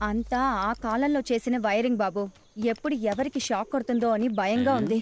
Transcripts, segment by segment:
అంతా ఆ కాలంలో చేసిన వైరింగ్ బాబు. ఎప్పుడు ఎవరికి షాక్ కొడుతుందో అని భయంగా ఉంది.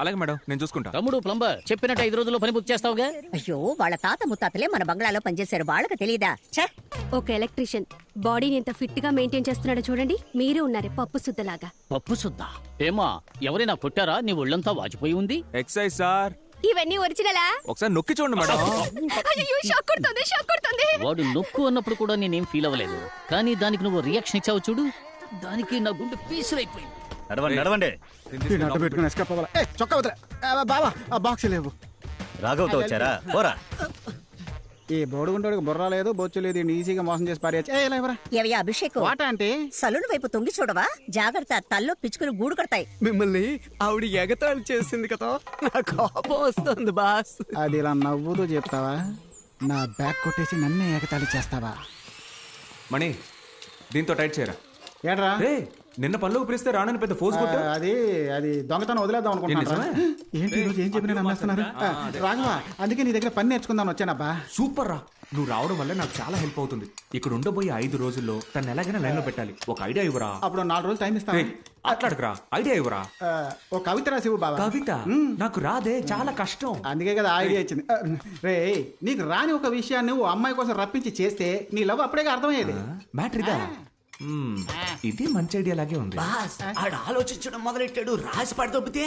అలాగే మేడం, నేను చూసుకుంటా. తమ్ముడు ప్లంబర్ చెప్పినట్టు 5 రోజుల్లో పని పూర్తి చేస్తావుగా? అయ్యో, వాళ్ళ తాత ముత్తాతలే మన బంగ్లాలో పనిచేశారు, వాళ్ళకి తెలియదా? ఒక ఎలక్ట్రీషియన్ బాడీని ఎంత ఫిట్ గా మెయింటైన్ చేస్తున్నాడో చూడండి. మీరు ఉన్నారే పప్పు సుద్దలాగా. పప్పు సుద్దా? ఏమా ఎవరైనా కొట్టారా? నీ ఒళ్ళంతా వాచిపోయి ఉంది. Exercise sir. ఇవన్నీ ఒరిజినలా? ఒకసారి నొక్కి చూడండి మేడం. షాక్ కొడుతుంది, షాక్ కొడుతుంది. వాడు నొక్కు అన్నప్పుడు కూడా నేనేం ఫీల్ అవ్వలేదు, కానీ దానికి నువ్వు రియాక్షన్ ఇచ్చావు చూడు, దానికి నా గుండె పీసులైపోయింది. బాక్స్ లేవు. రాఘవతో వచ్చారా? పోరా. ఈ బోడుగుంటోడికి బుర్ర లేదు, బొచ్చు లేదు, ఈజీగా మోసం చేసి పారేయచ్చు. అభిషేక్ అంటే సలూన్ వైపు తొంగి చూడవా? జాగ్రత్త, తల్లో పిచ్చుకుని గూడు కడతాయి. మిమ్మల్ని ఆవిడ ఎగతాళి చేసింది కదా, నా కోపం వస్తుంది బాస్. అది ఇలా నవ్వుతూ చెప్తావా? నా బ్యాగ్ కొట్టేసి నన్నే ఎగతాళి చేస్తావా? మణి, దీంతో టైట్ చేయరా. ఏడ్రా నిన్న పనులు పిలిస్తే రానని పెద్ద ఫోర్స్ కొట్టు. అది దొంగతనం వదిలేద్దాం అనుకుంటున్నా. ఏంటి ఈరోజు ఏం చెప్పినా నమ్మేస్తున్నారు? రాఘవా, అందుకే నీ దగ్గర పని నేర్చుకుందాం వచ్చానబ్బా. సూపర్ రా, నువ్వు రావడం వల్ల నాకు చాలా హెల్ప్ అవుతుంది. ఇక్కడ ఉండబోయే 5 రోజుల్లో తను ఎలాగైనా లైన్ లో పెట్టాలి. ఒక ఐడియా ఇవ్వరా? అప్పుడు 4 రోజులు టైం ఇస్తాను. అట్లాడుకురా, ఐడియా ఇవ్వరా. ఒక కవిత రాసివు బాబా. కవిత? నాకు రాదే, చాలా కష్టం. అందుకే కదా ఐడియా ఇచ్చింది. రే, నీకు రాని ఒక విషయాన్ని ఓ అమ్మాయి కోసం రప్పించి చేస్తే నీ లవ్ అప్పుడే అర్థమయ్యేది. మ్యాటర్ ఇదా? ఇది మంచి ఐడియా లాగే ఉంది. ఆలోచించడం మొదలెట్టాడు, రాసి పడదొబ్బితే.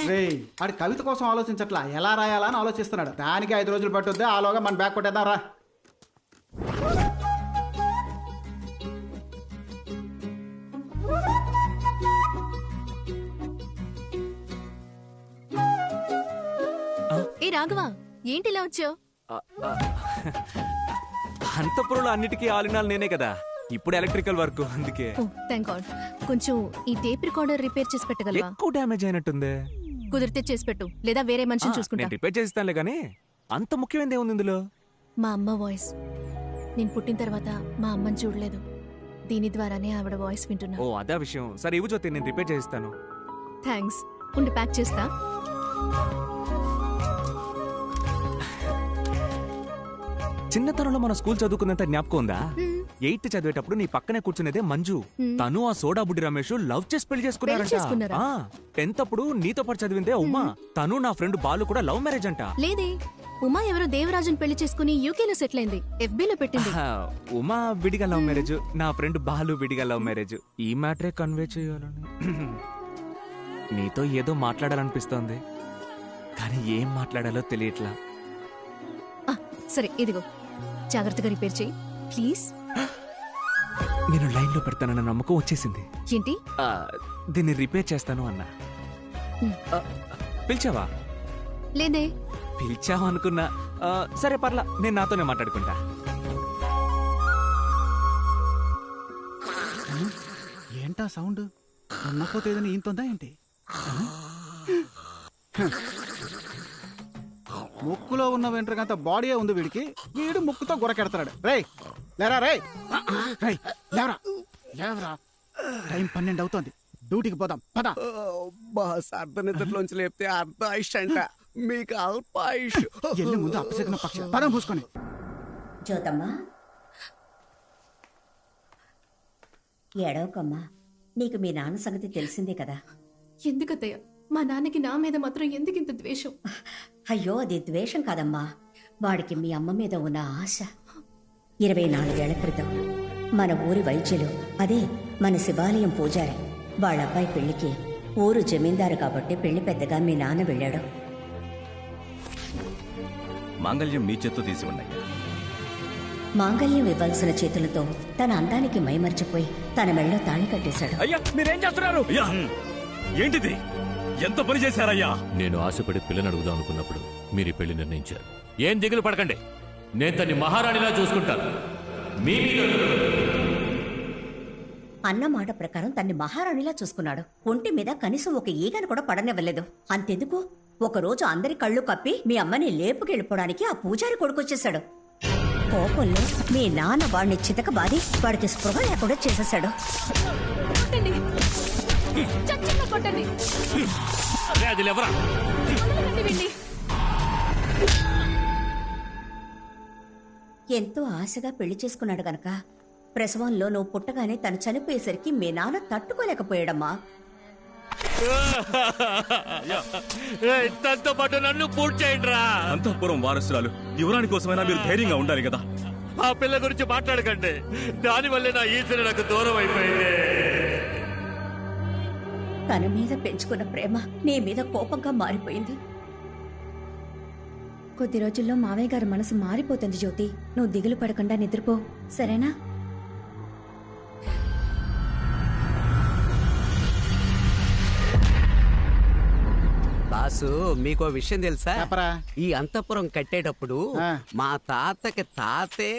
ఆడు కవిత కోసం ఆలోచించట్లా, ఎలా రాయాలా అని ఆలోచిస్తున్నాడు. దానికి 5 రోజులు పట్టుద్ది. ఆలోగా మన బ్యాగ్ కొట్టేద్దాం రా. ఏ రాఘవా, ఏంటి ఇలా వచ్చావు? అంతపురంలో అన్నిటికీ ఆలినాలు నేనే కదా, ఇప్పుడు ఎలక్ట్రికల్ వర్క్, అందుకే. Thank God. కొంచెం ఈ టేప్ రికార్డర్ రిపేర్ చేసి పెట్టగలవా? ఎక్కువ డ్యామేజ్ అయినట్టుంది. కుదిరితే చేసి పెట్టు, లేదా వేరే మనిషిని చూసుకుంటా. నేను రిపేర్ చేస్తానులే, కానీ అంత ముఖ్యమైనది ఏముంది ఇందులో? మా అమ్మ వాయిస్. నేను పుట్టిన తర్వాత మా అమ్మని చూడలేదు, దీని ద్వారానే ఆవిడ వాయిస్ వింటున్నా. ఓ అదే విషయం. సరే ఇవ్వు జ్యోతి, నేను రిపేర్ చేస్తాను. థ్యాంక్స్. ఉండి ప్యాక్ చేస్తా. చిన్నతనంలో మన స్కూల్ చదువుకున్నంత జ్ఞాపకం ఉందా? 8th చదివేటప్పుడు నీ పక్కనే కూర్చునేదే మంజు. తను ఆ సోడా బుడ్డి రమేష్ లవ్ చేసి పెళ్లి చేసుకున్నారంట. 10th అప్పుడు నీతో పాటు చదివిందే ఉమా, తను నా ఫ్రెండ్ బాలు కూడా లవ్ మ్యారేజ్ అంట. లేదే, ఉమా ఎవరో దేవరాజుని పెళ్లి చేసుకుని యూకేలో సెటిల్ అయింది. FB లో పెట్టింది. ఉమా విడిగా లవ్ మ్యారేజ్, నా ఫ్రెండ్ బాలు విడిగా లవ్ మ్యారేజ్. ఈ మ్యాటరే కన్వే చేయాలని నీతో ఏదో మాట్లాడాలనిపిస్తోంది, కానీ ఏం మాట్లాడాలో తెలియట్లా. సరే ఇదిగో, జాగ్రత్తగా రిపేర్ చేయి ప్లీజ్. నేను లైన్ లో పెడతానన్న నమ్మకం వచ్చేసింది. ఏంటి? దీన్ని రిపేర్ చేస్తాను అన్నా. పిలిచావా? లేదే. పిలిచావా అనుకున్నా. సరే పర్లా, నేను నాతోనే మాట్లాడుకుంటా. ఏంటా సౌండ్? ఉన్నపోతే ఏదైనా ఈంతుందా ఏంటి? ముక్కులో ఉన్న వెంట్రుకంత బాడీయే ఉంది వీడికి, వీడు ముక్కుతో గురకెడతాడు. రేయ్ లేరా, రేయ్ లేవరా, లేవరా. టైం 12 అవుతోంది, డ్యూటీకి పోదాం పద. బాస్, అర్ధ నిద్రలోంచి లేపితే అర్ధ ఆయుష్ అంట, మీకు అల్ప ఆయుష్. ఎల్లి ముందు అప్పసగిన పక్షి పదం పూసుకొని. జ్యోతమ్మా, ఏడవకమ్మా, నీకు మీ నాన్న సంగతి తెలిసిందే కదా. ఎందుకత్తయ్య, మా నాన్నకి నా మీద మాత్రం ఎందుకింత ద్వేషం? అయ్యో, అది ద్వేషం కాదమ్మా, వాడికి మీ అమ్మ మీద ఉన్న ఆశ. 24 ఏళ్ల క్రితం మన ఊరి వైద్యులు, అదే మన శివాలయం పూజారి, వాళ్ళ అబ్బాయి పెళ్లికి ఊరు జమీందారు కాబట్టి పెళ్లి పెద్దగా మీ నాన్న వెళ్ళాడు. మాంగళ్యం మీ చేత్తో తీసి ఉన్నాయి. మాంగళ్యం ఇవ్వాల్సిన చేతులతో తన అందానికి మైమర్చిపోయి తన మెళ్ళో తాళి కట్టేశాడు. అయ్యా, మీరేం చేస్తున్నారు? ఏంటిది? ఎంత పని చేశారయ్యా? నేను ఆశపడి పిల్లని అడుగుదాం అనుకున్నప్పుడు మీరు ఈ పెళ్లి నిర్ణయించారు. ఏం దిగులు పడకండి, నేను తన్ని మహారాణిలా చూసుకుంటాను. అన్న మాట ప్రకారం తన్ని మహారాణిలా చూసుకున్నాడు. ఒంటి మీద కనీసం ఒక ఈగను కూడా పడనివ్వలేదు. అంతెందుకు, ఒకరోజు అందరి కళ్ళు కప్పి మీ అమ్మని లేపుకెళ్ళిపోవడానికి ఆ పూజారి కొడుకొచ్చేశాడు. కోపంలో మీ నాన్న వాడిని చితకబాది వాడికి స్పృహ లేకుండా చేసేశాడు. ఎంతో ఆశగా పెళ్లి చేసుకున్నాడు గనక ప్రసవంలో నువ్వు పుట్టగానే తను చనిపోయేసరికి మీ నాన్న తట్టుకోలేకపోయాడమ్మా. తనతో పాటు నన్ను పూర్తి చేయండి రా. అంతఃపురం వారసురాలు యువరాణి కోసమైనా మీరు ధైర్యంగా ఉండాలి కదా. ఆ పిల్ల గురించి మాట్లాడకండి. దానివల్లే నా ఈశ్వరు నాకు దూరం అయిపోయింది. తన మీద పెంచుకున్న ప్రేమ నీ మీద కోపంగా మారిపోయింది. కొద్ది రోజుల్లో మావయ్య గారి మనసు మారిపోతుంది జ్యోతి. నువ్వు దిగులు పడకుండా నిద్రపో, సరేనా? బాసు మీకో విషయం తెలుసా? చెప్పరా. ఈ అంతఃపురం కట్టేటప్పుడు ఆ. మా తాతకి తాతే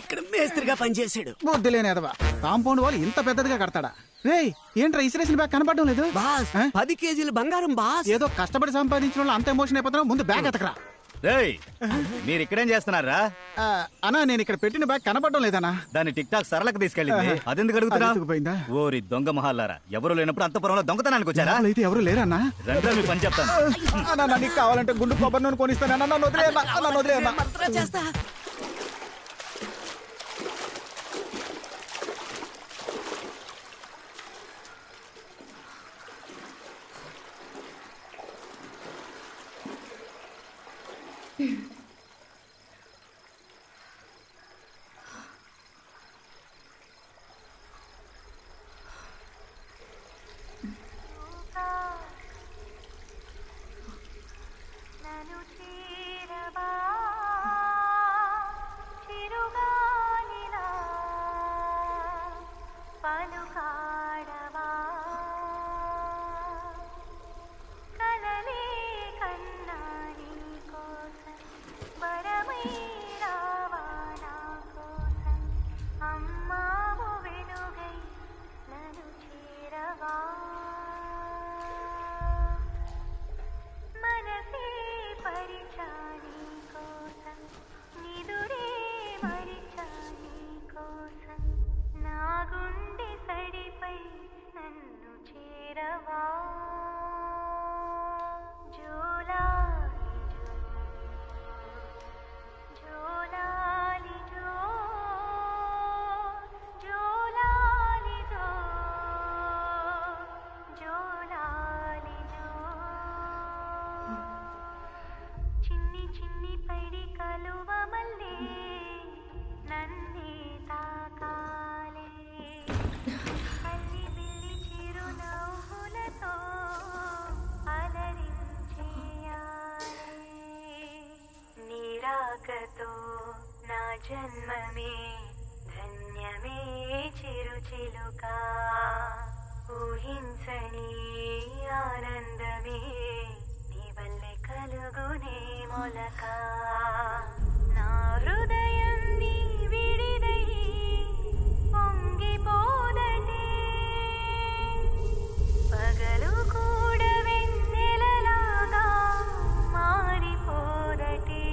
ఇక్కడ మేస్త్రిగా పనిచేసాడు. బుద్ధి లేని ఎదవా. కాంపౌండ్ వాళ్ళు ఇంత పెద్దదిగా కడతాడా? రేయ్, ఏంట్రా ఇసిరేసిన బ్యాగ్ కనపడడం లేదు? బాస్ ఆ? 10 కేజీల బంగారం బాస్. ఏదో కష్టపడి సంపాదించిన వాళ్ళు అంత ఎమోషన్ అయిపోతున్నావు. ముందు బ్యాగ్ ఎతకరా. మీరు ఇక్కడేం చేస్తున్నారా? అన్నా, నేను ఇక్కడ పెట్టిన బ్యాగ్ కనపడడం లేదన్నా. దాన్ని టిక్ టాక్ సరళకు తీసుకెళ్ళింది. అదెందుకు అడుగుతున్నా? పోయిందా? ఓరి దొంగ మహాలారా, ఎవరు లేనప్పుడు అంతపురంలో దొంగతనానికి వచ్చారా? అయితే ఎవరు లేరన్నా? రండి, మీ పని చెప్తాను. అన్నా, నీకు కావాలంటే గుండు కొబ్బరి నూనె కొనిస్తాను. నన్ను వదిలేయన్నా. మంత్రం చేస్తా. జన్మమే ధన్యమే చిరుచిలుక ఊహించని ఆనందమే నీ వల్లే కలుగునే మొలక నా హృదయం నీ విడిదై పొంగిపోదటే పగలు కూడా వెన్నెలలాగా మారిపోదటే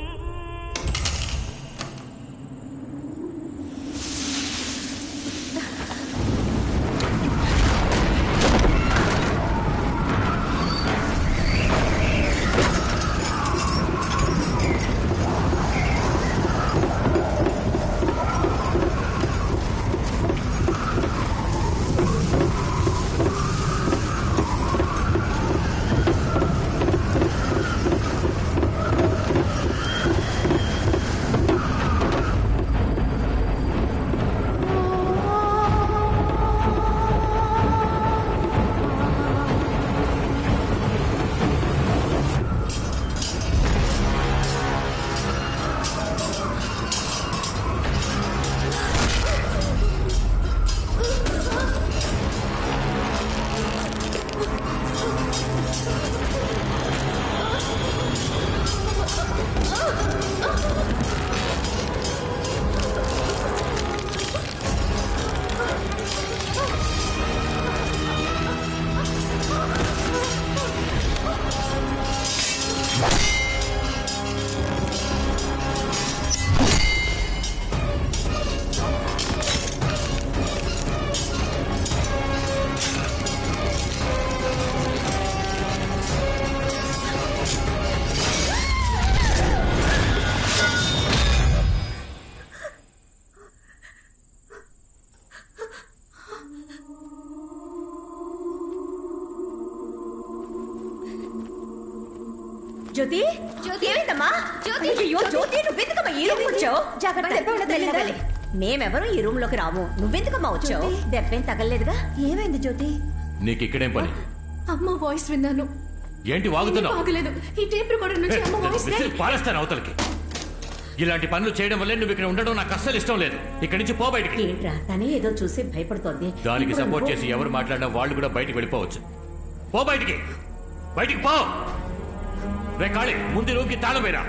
జ్యోతి ఏమైందమ్మా అయ్యో జ్యోతి నువ్వెందుకమ్మా ఈ రూమ్ వచ్చావు జాగ్రత్త మేమెవరూ ఈ రూమ్ లోకి రాము నువ్వెందుకమ్మా వచ్చావు దెబ్బేం తగలలేదుగా ఏమైంది జ్యోతి నీకు ఇక్కడేం పని? అమ్మ వాయిస్ విన్నాను. ఏంటి వాగుతున్నావు? ఆగలేదు. ఈ టేప్ రికార్డర్ నుంచి అమ్మ వాయిస్ విసిరి పారేస్తాను అవతలకి. ఇలాంటి పనులు చేయడం వల్లే నువ్వు ఇక్కడ ఉండడం నాకు అస్సలు ఇష్టం లేదు. ఇక్కడి నుంచి పో బయటికి. ఏంట్రా తనే ఏదో చూసి భయపడుతోంది. దానికి సపోర్ట్ చేసి ఎవరు మాట్లాడినా వాళ్ళు కూడా బయటికి వెళ్ళిపోవచ్చు. పో బయటికి, బయటికి పో. రే కాళీ, ముందు రూమ్కి తాళం వేరా.